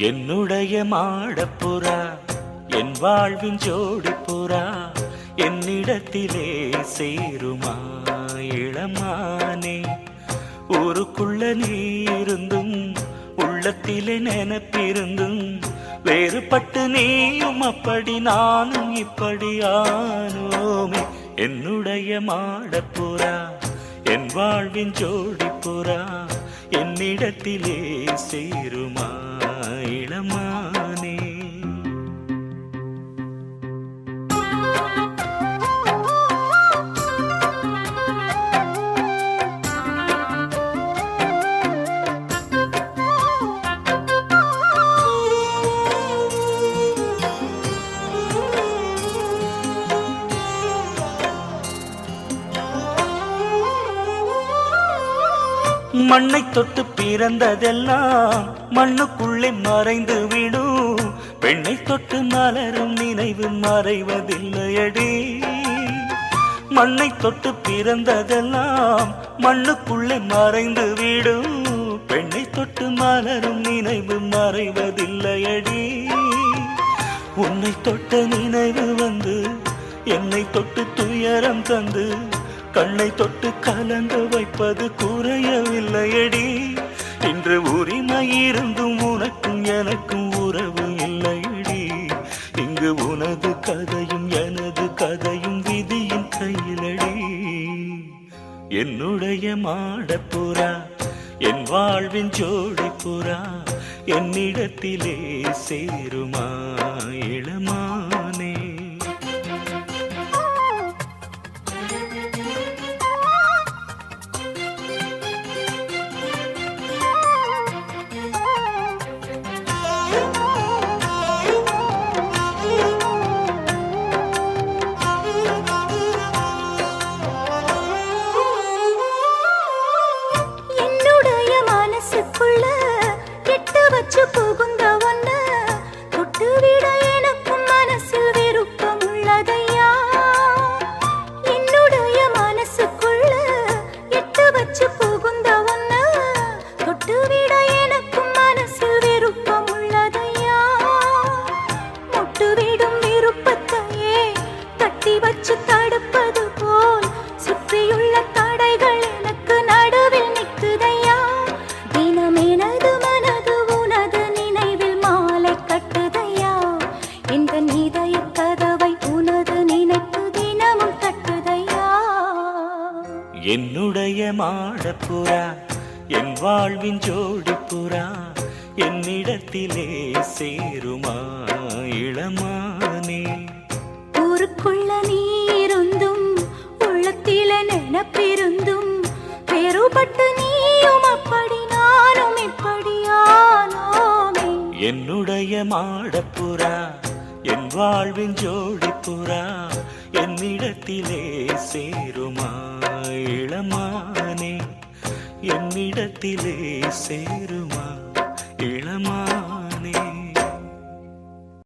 என்னுடைய மாடப்புறா என் வாழ்வின் ஜோடிப்புறா என்னிடத்திலே சேருமா இளமானே. ஊருக்குள்ள நீ இருந்தும் உள்ளத்திலே நினைப்பிருந்தும் வேறுபட்டு நீயும் அப்படி நானும் இப்படி ஆனோமே. என்னுடைய மாடப்புறா என் வாழ்வின் ஜோடிப்புறா என்னிடத்திலே சேருமா இளமானே. மண்ணை தொட்டு பிறந்ததெல்லாம் மண்ணுக்குள்ளே மறைந்து விடும். பெண்ணை தொட்டு மலரும் நினைவு மறைவதில்லையடி. மண்ணை தொட்டு பிறந்ததெல்லாம் மண்ணுக்குள்ளே மறைந்து விடும். பெண்ணை தொட்டு மலரும் நினைவு மறைவதில்லையடி. உன்னை தொட்ட நினைவு வந்து என்னை தொட்டு துயரம் தந்து கண்ணை தொட்டு கலந்து வைப்பது குறையவில்லையடி. இன்று உரிமை இருந்தும் உனக்கும் எனக்கும் உறவு இல்லையடி. இங்கு உனது கதையும் எனது கதையும் விதியின் கையிலடி. என்னுடைய மாடப்புறா என் வாழ்வின் ஜோடிப்புறா என்னிடத்திலே சேருமா இளமானே. புகுந்த ஒன்ன தொட்டு விட எனக்கும் மனசில் விருப்பம் உள்ளதையா. என்னுடைய மனசுக்குள்ள எட்டு வச்சு புகுந்த ஒன்ன தொட்டு விட எனக்கும் மனசில் விருப்பம் உள்ளதையா. முட்டு விடும் விருப்பத்தையே தட்டி வச்சு தடுப்பது போல் சுற்றியுள்ள தடைகள் எனக்கு நடுவில் நிற்குதையா. தினம் எனது என்னுடைய மாடப்புறா என் வாழ்வின் ஜோடிப்புறா என்னிடத்திலே சேருமா இளமானே. ஊருக்குள்ள நீ இருந்தும் உள்ளத்திலே நினைப்பிருந்தும் வேறுபட்டு நீயும் அப்படி நானும் இப்படியானோமே. என்னுடைய மாடப்புறா என் வாழ்வின் ஜோடிப்புறா என்னிடத்திலே சேருமா இளமானே. என்னிடத்திலே சேருமா இளமானே.